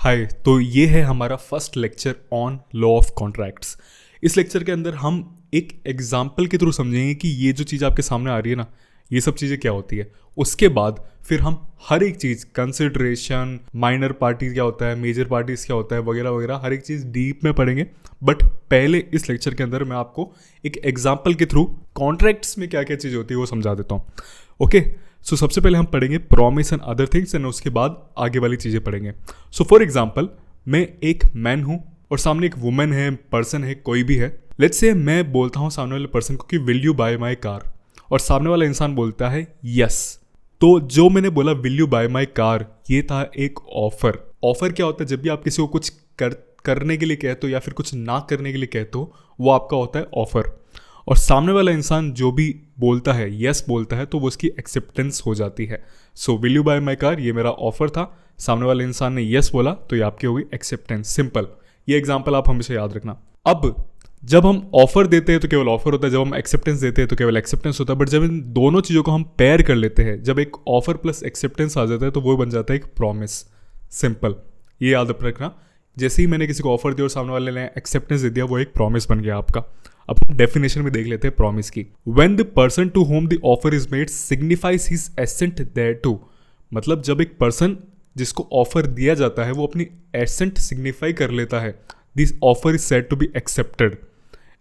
हाय, तो ये है हमारा first lecture on law of contracts. इस लेक्चर के अंदर हम एक एग्जाम्पल के थ्रू समझेंगे कि ये जो चीज़ आपके सामने आ रही है ना, ये सब चीज़ें क्या होती है। उसके बाद फिर हम हर एक चीज़, कंसिडरेशन, माइनर पार्टीज क्या होता है, मेजर पार्टीज क्या होता है, वगैरह वगैरह हर एक चीज़ डीप में पढ़ेंगे। बट पहले इस लेक्चर के अंदर मैं आपको एक एग्जाम्पल के थ्रू कॉन्ट्रैक्ट्स में क्या क्या चीज़ होती है वो समझा देता हूँ। ओके, सो सबसे पहले हम पढ़ेंगे promise and other things and उसके बाद आगे वाली चीज़ें पढ़ेंगे। सो फॉर एग्जाम्पल, मैं एक मैन हूँ और सामने एक वुमेन है, पर्सन है, कोई भी है। लेट्स से मैं बोलता हूँ सामने वाले पर्सन को कि will you bye my car, और सामने वाला इंसान बोलता है यस। तो जो मैंने बोला will you bye my car, ये था एक ऑफर। ऑफर क्या होता है? जब भी आप किसी को कुछ करने के लिए कहते हो या फिर कुछ ना करने के लिए कहते हो, वो आपका होता है ऑफर। और सामने वाला इंसान जो भी बोलता है, यस बोलता है, तो वो उसकी एक्सेप्टेंस हो जाती है। So will you bye my car, ये मेरा ऑफर था, सामने वाले इंसान ने यस बोला, तो ये आपकी होगी एक्सेप्टेंस। सिंपल, ये एग्जांपल आप हमेशा याद रखना। अब जब हम ऑफर देते हैं तो केवल ऑफर होता है, जब हम एक्सेप्टेंस देते हैं तो केवल एक्सेप्टेंस होता है। बट जब इन दोनों चीज़ों को हम पेयर कर लेते हैं, जब एक ऑफर प्लस एक्सेप्टेंस आ जाता है, तो वो बन जाता है एक प्रॉमिस। सिंपल, ये याद रखना। जैसे ही मैंने किसी को ऑफर दिया और सामने वाले ने एक्सेप्टेंस दे दिया, वो एक प्रॉमिस बन गया आपका। अब हम डेफिनेशन में देख लेते हैं प्रॉमिस की। When the person to whom the offer is made signifies his assent thereto, मतलब जब एक पर्सन जिसको ऑफर दिया जाता है वो अपनी एसेंट सिग्निफाई कर लेता है, this offer is said to be accepted.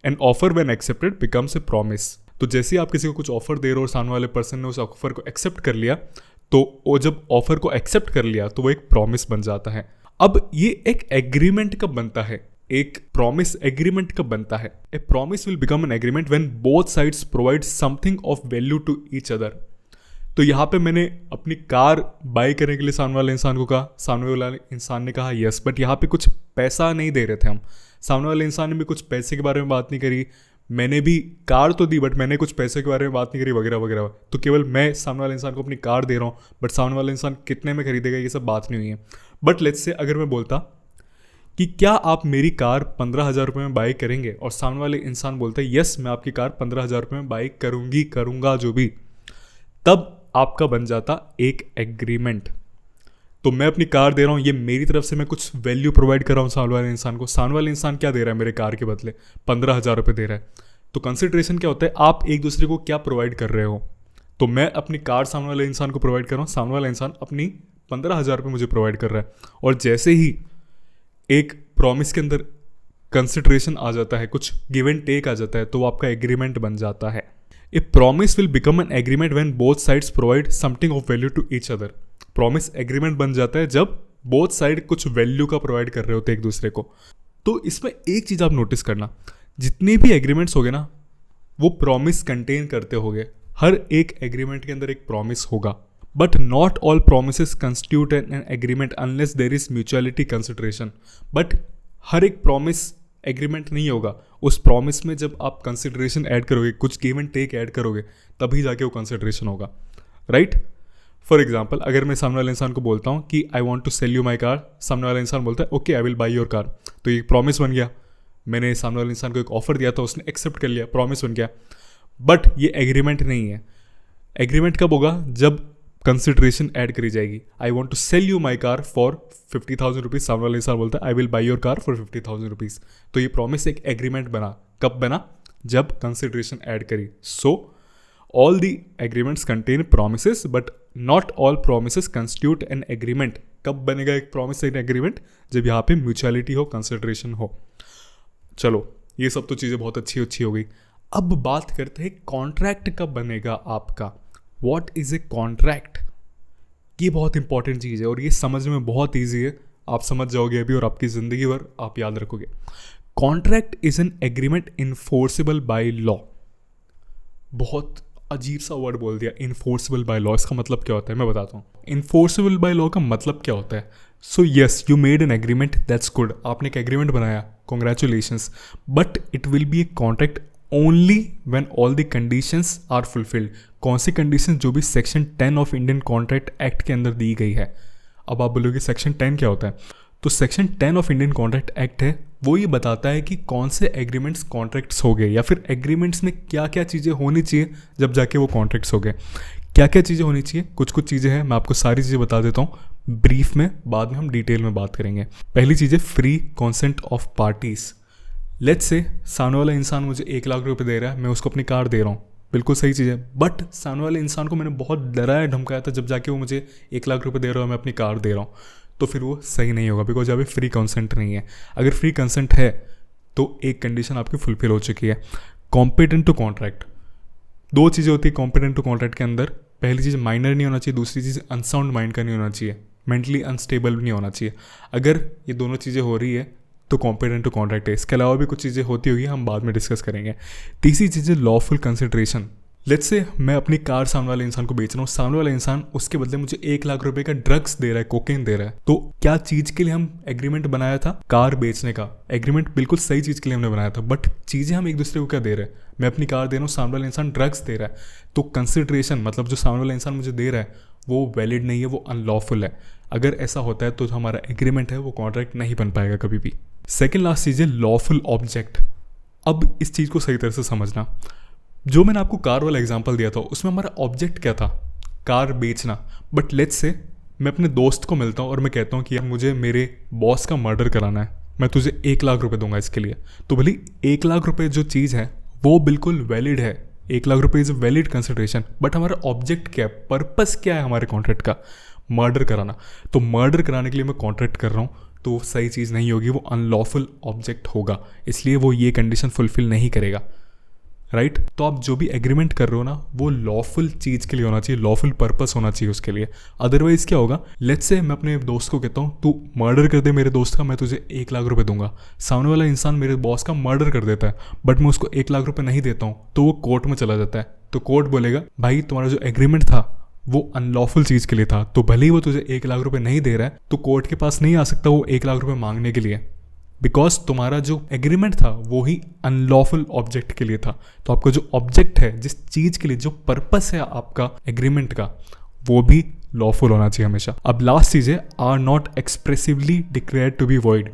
An offer when accepted becomes a promise. तो जैसे ही आप किसी को कुछ ऑफर दे रहे हो और सामने वाले पर्सन ने उस ऑफर को एक्सेप्ट कर लिया, तो वो जब ऑफर को एक्सेप्ट कर लिया तो वो एक प्रॉमिस बन जाता है। अब ये एक एग्रीमेंट कब बनता है? एक प्रॉमिस एग्रीमेंट कब बनता है? A promise will become an agreement when both sides provide something of value to each other. तो यहाँ पे मैंने अपनी कार बाय करने के लिए सामने वाले इंसान को कहा, सामने वाले इंसान ने कहा यस, बट यहाँ पे कुछ पैसा नहीं दे रहे थे हम। सामने वाले इंसान ने भी कुछ पैसे के बारे में बात नहीं करी, मैंने भी कार तो दी बट मैंने कुछ पैसे के बारे में बात नहीं करी, वगैरह वगैरह। तो केवल मैं सामने वाले इंसान को अपनी कार दे रहा हूँ, बट सामने वाला इंसान कितने में खरीदेगा ये सब बात नहीं हुई है। बट लेट्स से अगर मैं बोलता कि क्या आप मेरी कार 15,000 रुपये में बाई करेंगे, और सामने वाले इंसान बोलता है यस, मैं आपकी कार 15,000 रुपये में बाई करूँगा जो भी, तब आपका बन जाता एक एग्रीमेंट। तो मैं अपनी कार दे रहा हूँ, ये मेरी तरफ से मैं कुछ वैल्यू प्रोवाइड कर रहा हूँ सामने वाले इंसान को। सामने वाले इंसान क्या दे रहा है मेरे कार के बदले? 15,000 रुपये दे रहा है। तो कंसिडरेशन क्या होता है? आप एक दूसरे को क्या प्रोवाइड कर रहे हो। तो मैं अपनी कार सामने वाले इंसान को प्रोवाइड कर रहा हूँ, सामने वाला इंसान अपनी 15,000 रुपये मुझे प्रोवाइड कर रहा है। और जैसे ही एक प्रॉमिस के अंदर कंसिडरेशन आ जाता है, कुछ गिव एंड टेक आ जाता है, तो वो आपका एग्रीमेंट बन जाता है। A promise will become an agreement when both sides provide something of value to each other. Promise agreement बन जाता है जब बोथ साइड कुछ वैल्यू का प्रोवाइड कर रहे होते हैं एक दूसरे को। तो इसमें एक चीज़ आप नोटिस करना, जितने भी एग्रीमेंट्स होंगे ना, वो प्रॉमिस कंटेन करते होंगे। हर एक एग्रीमेंट के अंदर एक प्रॉमिस होगा, but not all promises constitute an agreement unless there is mutuality consideration. But हर एक प्रॉमिस एग्रीमेंट नहीं होगा। उस प्रॉमिस में जब आप कंसिडरेशन ऐड करोगे, कुछ गिव एंड टेक ऐड करोगे, तभी जाके वो कंसिडरेशन होगा, राइट? फॉर एग्जाम्पल, अगर मैं सामने वाले इंसान को बोलता हूँ कि I want to sell you my car, सामने वाला इंसान बोलता है okay I will buy your car, तो ये प्रॉमिस बन गया। मैंने सामने वाले इंसान को एक ऑफर दिया था, उसने एक्सेप्ट कर लिया, प्रॉमिस बन गया। बट ये एग्रीमेंट नहीं है। एग्रीमेंट कब होगा? जब कंसिडरेशन ऐड करी जाएगी। I want to sell you my car for 50,000 rupees, सामने वाला इंसान बोलता है I will buy your car for 50,000 rupees. तो ये प्रॉमिस एक एग्रीमेंट बना। कब बना? जब कंसिडरेशन ऐड करी। So all the agreements contain promises but not all promises constitute an agreement. कब बनेगा एक प्रॉमिस एन एग्रीमेंट? जब यहाँ पे म्यूचुअलिटी हो, कंसिडरेशन हो। चलो, ये सब तो चीज़ें बहुत अच्छी हो गई। अब बात करते हैं कॉन्ट्रैक्ट कब बनेगा आपका। What is a contract? ये बहुत इंपॉर्टेंट चीज़ है और ये समझने में बहुत ईजी है। आप समझ जाओगे अभी और आपकी ज़िंदगी भर आप याद रखोगे। Contract is an agreement enforceable by law. बहुत अजीब सा वर्ड बोल दिया, इन्फोर्सेबल बाय लॉ। इसका मतलब क्या होता है मैं बताता हूँ। इन्फोर्सेबल बाय लॉ का मतलब क्या होता है? So yes, you made an agreement, that's good. आपने एक एग्रीमेंट बनाया, congratulations, but it will be a contract only when all the conditions are fulfilled. कौन सी कंडीशन? जो भी section 10 of Indian contract act के अंदर दी गई है। अब आप बोलोगे सेक्शन 10 क्या होता है? तो section 10 of Indian contract act है, वो ये बताता है कि कौन से एग्रीमेंट्स कॉन्ट्रैक्ट्स हो गए, या फिर एग्रीमेंट्स में क्या क्या चीज़ें होनी चाहिए जब जाके वो कॉन्ट्रैक्ट्स हो गए। क्या क्या चीज़ें होनी चाहिए? कुछ चीज़ें हैं, मैं आपको सारी चीज़ें बता देता हूँ। ब्रीफ में, बाद में हम डिटेल में बात करेंगे। पहली चीज़ है free consent of parties. Let's say सामने वाला इंसान मुझे 1,00,000 दे रहा है, मैं उसको अपनी कार दे रहा हूँ, बिल्कुल सही चीज़ है। बट सामने वाले इंसान को मैंने बहुत डराया धमकाया था, जब जाके वो मुझे 1,00,000 दे रहा है, मैं अपनी कार दे रहा हूँ, तो फिर वो सही नहीं होगा, बिकॉज यहाँ पे फ्री कंसेंट नहीं है। अगर फ्री कंसेंट है तो एक कंडीशन आपकी फुलफिल हो चुकी है। कॉम्पिटेंट टू कॉन्ट्रैक्ट, दो चीज़ें होती है कॉम्पिटेंट टू कॉन्ट्रैक्ट के अंदर। पहली चीज़ माइनर नहीं होना चाहिए, दूसरी चीज़ अनसाउंड माइंड का नहीं होना चाहिए, मेंटली अनस्टेबल भी नहीं होना चाहिए। अगर ये दोनों चीज़ें हो रही है तो कॉम्पिटेंट टू कॉन्ट्रैक्ट है। इसके अलावा भी कुछ चीज़ें होती होगी, हम बाद में डिस्कस करेंगे। तीसरी चीज़ है लॉफुल कंसिडरेशन। लेट्स से मैं अपनी कार सामने वाले इंसान को बेच रहा हूँ, सामने वाला इंसान उसके बदले मुझे 1,00,000 का ड्रग्स दे रहा है, कोकेन दे रहा है। तो क्या चीज़ के लिए हम एग्रीमेंट बनाया था? कार बेचने का एग्रीमेंट बिल्कुल सही चीज़ के लिए हमने बनाया था, बट चीज़ें हम एक दूसरे को क्या दे रहे हैं? मैं अपनी कार दे रहा हूँ, सामने वाला इंसान ड्रग्स दे रहा है। तो कंसिडरेशन मतलब जो सामने वाला इंसान मुझे दे रहा है वो वैलिड नहीं है, वो अनलॉफुल है। अगर ऐसा होता है तो जो हमारा एग्रीमेंट है वो कॉन्ट्रैक्ट नहीं बन पाएगा कभी भी। सेकेंड लास्ट चीज़ है लॉफुल ऑब्जेक्ट। अब इस चीज़ को सही तरह से समझना। जो मैंने आपको कार वाला एग्जांपल दिया था उसमें हमारा ऑब्जेक्ट क्या था? कार बेचना। बट लेट्स से मैं अपने दोस्त को मिलता हूँ और मैं कहता हूँ कि यार मुझे मेरे बॉस का मर्डर कराना है, मैं तुझे 1,00,000 दूंगा इसके लिए। तो भले 1,00,000 जो चीज़ है वो बिल्कुल वैलिड है, 1,00,000 is a valid consideration, but हमारा ऑब्जेक्ट क्या है, पर्पस क्या है हमारे कॉन्ट्रैक्ट का? मर्डर कराना। तो मर्डर कराने के लिए मैं कॉन्ट्रैक्ट कर रहा हूँ, तो वो सही चीज़ नहीं होगी, वो अनलॉफुल ऑब्जेक्ट होगा, इसलिए वो ये कंडीशन फुलफिल नहीं करेगा, राइट? तो आप जो भी एग्रीमेंट कर रहे हो ना वो लॉफुल चीज़ के लिए होना चाहिए, लॉफुल पर्पस होना चाहिए उसके लिए। अदरवाइज क्या होगा? लेट्स से मैं अपने दोस्त को कहता हूँ तू मर्डर कर दे मेरे दोस्त का, मैं तुझे 1,00,000 दूंगा। सामने वाला इंसान मेरे बॉस का मर्डर कर देता है, बट मैं उसको 1,00,000 नहीं देता हूँ, तो वो कोर्ट में चला जाता है। तो कोर्ट बोलेगा भाई तुम्हारा जो एग्रीमेंट था वो अनलॉफुल चीज़ के लिए था, तो भले ही वो तुझे 1,00,000 नहीं दे रहा है तो कोर्ट के पास नहीं आ सकता वो 1,00,000 मांगने के लिए, बिकॉज तुम्हारा जो एग्रीमेंट था वो ही अनलॉफुल ऑब्जेक्ट के लिए था। तो आपका जो ऑब्जेक्ट है, जिस चीज़ के लिए जो पर्पस है आपका एग्रीमेंट का, वो भी लॉफुल होना चाहिए हमेशा। अब लास्ट चीज़ है are not expressively declared to be void.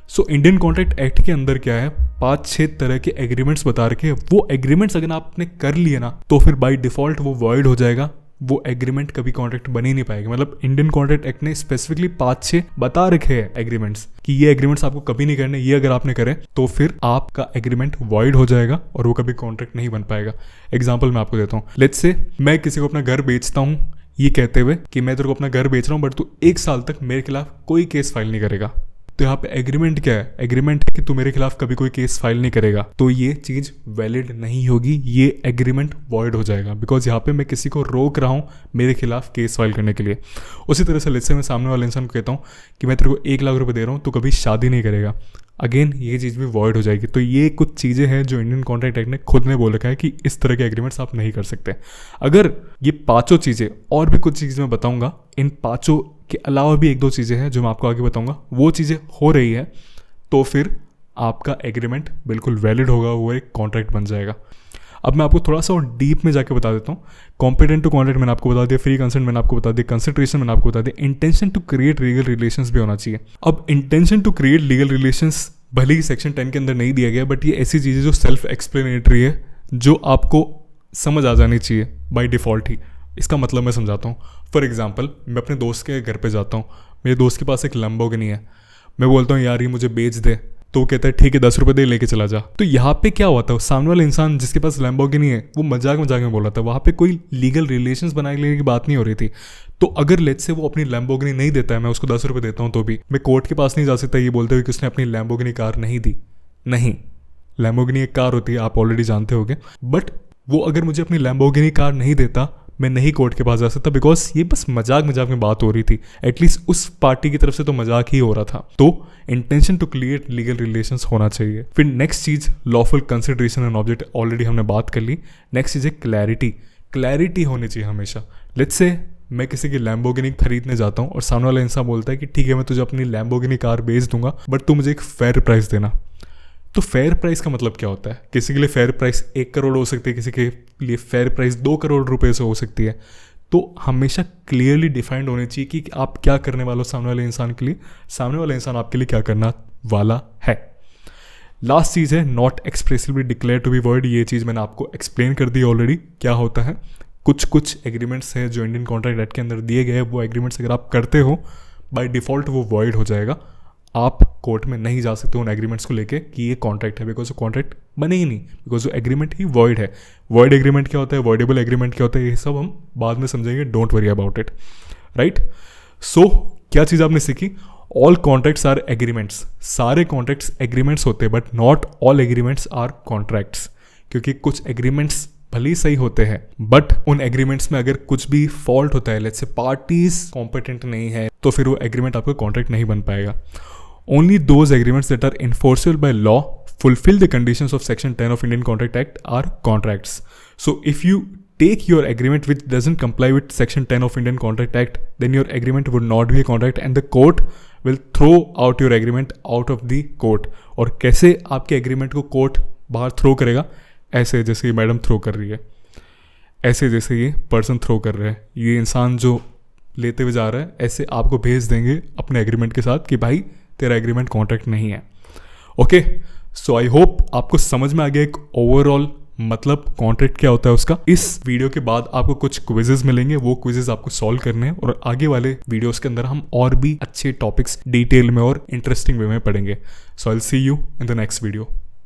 So Indian contract act के अंदर क्या है, 5-6 तरह के एग्रीमेंट्स बता रखे। वो एग्रीमेंट्स अगर आपने कर लिए ना तो फिर बाय डिफॉल्ट वो वॉइड हो जाएगा, वो एग्रीमेंट कभी कॉन्ट्रैक्ट बन ही नहीं पाएगा। मतलब इंडियन कॉन्ट्रैक्ट एक्ट ने स्पेसिफिकली 5-6 बता रखे हैं एग्रीमेंट्स कि ये एग्रीमेंट्स आपको कभी नहीं करने, ये अगर आपने करे तो फिर आपका एग्रीमेंट वॉइड हो जाएगा और वो कभी कॉन्ट्रैक्ट नहीं बन पाएगा। एग्जाम्पल मैं आपको देता हूँ। लेट्स से मैं किसी को अपना घर बेचता हूँ ये कहते हुए कि मैं तेरे को अपना घर बेच रहा हूँ बट तू 1 साल तक मेरे खिलाफ कोई केस फाइल नहीं करेगा। तो यहाँ पे एग्रीमेंट क्या है? एग्रीमेंट है कि तू मेरे खिलाफ कभी कोई केस फाइल नहीं करेगा, तो ये चीज़ वैलिड नहीं होगी, ये एग्रीमेंट वॉइड हो जाएगा, बिकॉज यहाँ पे मैं किसी को रोक रहा हूँ मेरे खिलाफ केस फाइल करने के लिए। उसी तरह से लेट्स से मैं सामने वाले इंसान को कहता हूँ कि मैं तेरे को 1,00,000 दे रहा हूँ तो कभी शादी नहीं करेगा, अगेन ये चीज़ भी वॉइड हो जाएगी। तो ये कुछ चीज़ें हैं जो इंडियन कॉन्ट्रैक्ट एक्ट ने खुद ने बोल रखा है कि इस तरह के एग्रीमेंट्स आप नहीं कर सकते। अगर ये 5 चीज़ें और भी कुछ चीज़ें मैं बताऊंगा, इन 5 के अलावा भी 1-2 चीज़ें हैं जो मैं आपको आगे बताऊंगा, वो चीज़ें हो रही है तो फिर आपका एग्रीमेंट बिल्कुल वैलिड होगा, वो एक कॉन्ट्रैक्ट बन जाएगा। अब मैं आपको थोड़ा सा और डीप में जाके बता देता हूँ। कॉम्पिटेंट टू कॉन्ट्रैक्ट मैंने आपको बता दिया, फ्री कंसेंट मैंने आपको बता दिया, कंसिडरेशन मैंने आपको बता दिया, intention to create legal relations भी होना चाहिए। अब intention to create legal relations भले ही सेक्शन 10 के अंदर नहीं दिया गया, बट ये ऐसी चीज़ें जो सेल्फ एक्सप्लेनेटरी है, जो आपको समझ आ जानी चाहिए बाय डिफ़ॉल्ट ही। इसका मतलब मैं समझाता हूँ। फॉर एग्जांपल मैं अपने दोस्त के घर पे जाता हूँ, मेरे दोस्त के पास एक लैम्बोर्गिनी है, मैं बोलता हूँ यार ये मुझे बेच दे, तो वो कहता है ठीक है 10 रुपये दे लेके चला जा। तो यहाँ पे क्या हुआ था, सामने वाला इंसान जिसके पास लैम्बोर्गिनी है वो मजाक में बोल रहा था, वहाँ पे कोई लीगल रिलेशंस बनाने लेने की बात नहीं हो रही थी। तो अगर लेट्स से वो अपनी लैम्बोर्गिनी नहीं देता है, मैं उसको 10 रुपये देता हूँ, तो भी मैं कोर्ट के पास नहीं जा सकता ये बोलते हुए कि उसने अपनी लैम्बोर्गिनी कार नहीं दी। नहीं, लैम्बोर्गिनी एक कार होती है, आप ऑलरेडी जानते होंगे, बट वो अगर मुझे अपनी लैम्बोर्गिनी कार नहीं देता मैं नहीं कोर्ट के पास जा सकता, बिकॉज ये बस मजाक में बात हो रही थी, एटलीस्ट उस पार्टी की तरफ से तो मजाक ही हो रहा था। तो intention to create legal relations होना चाहिए। फिर नेक्स्ट चीज lawful consideration and object, already हमने बात कर ली। नेक्स्ट चीज है क्लैरिटी होनी चाहिए हमेशा। लेट्स से मैं किसी की लैम्बोर्गिनी खरीदने जाता हूँ और सामने वाला इंसान बोलता है कि ठीक है मैं तुझे अपनी लैम्बोर्गिनी कार बेच दूंगा बट तू मुझे एक फेयर प्राइस देना। तो फेयर प्राइस का मतलब क्या होता है? किसी के लिए फेयर प्राइस 1 करोड़ हो सकती है, किसी के लिए फेयर प्राइस 2 करोड़ रुपए से हो सकती है। तो हमेशा क्लियरली डिफाइंड होनी चाहिए कि आप क्या करने वाले हो सामने वाले इंसान के लिए, सामने वाला इंसान आपके लिए क्या करना वाला है। लास्ट चीज़ है not expressively declare to be void. ये चीज़ मैंने आपको एक्सप्लेन कर दी ऑलरेडी क्या होता है। कुछ एग्रीमेंट्स हैं जो इंडियन कॉन्ट्रैक्ट एक्ट के अंदर दिए गए हैं, वो एग्रीमेंट्स अगर आप करते हो बाय डिफ़ॉल्ट वो वॉइड हो जाएगा। आप कोर्ट में नहीं जा सकते उन एग्रीमेंट्स को लेके कि ये कॉन्ट्रैक्ट है, बिकॉज वो कॉन्ट्रैक्ट बने ही नहीं, बिकॉज वो एग्रीमेंट ही वॉइड है। वॉइड एग्रीमेंट क्या होता है, वॉइडेबल एग्रीमेंट क्या होता है, ये सब हम बाद में समझेंगे, don't worry about it, right. So क्या चीज़ आपने सीखी, ऑल कॉन्ट्रैक्ट्स आर एग्रीमेंट्स, सारे कॉन्ट्रैक्ट्स एग्रीमेंट्स होते हैं, but not all agreements are contracts, क्योंकि कुछ एग्रीमेंट्स भले ही सही होते हैं बट उन एग्रीमेंट्स में अगर कुछ भी फॉल्ट होता है, लेट्स से पार्टीज कॉम्पिटेंट नहीं है, तो फिर वो एग्रीमेंट आपका कॉन्ट्रैक्ट नहीं बन पाएगा। Only those agreements that are enforceable by law, fulfill the conditions of Section 10 of Indian Contract Act are contracts. So if you take your agreement which doesn't comply with Section 10 of Indian Contract Act, then your agreement would not be a contract and the court will throw out your agreement out of the court. और कैसे आपके agreement को court बाहर throw करेगा, ऐसे जैसे ये madam throw कर रही है, ऐसे जैसे ये पर्सन थ्रो कर रहा है, ये इंसान जो लेते हुए जा रहा है, ऐसे आपको भेज देंगे अपने एग्रीमेंट के साथ कि भाई तेरा एग्रीमेंट कॉन्ट्रैक्ट नहीं है। ओके, सो आई होप आपको समझ में आ गया एक ओवरऑल मतलब कॉन्ट्रैक्ट क्या होता है उसका। इस वीडियो के बाद आपको कुछ क्विजेज मिलेंगे, वो क्विजेज आपको सॉल्व करने हैं और आगे वाले वीडियोस के अंदर हम और भी अच्छे टॉपिक्स डिटेल में और इंटरेस्टिंग वे में पढ़ेंगे। So I will see you in the next video.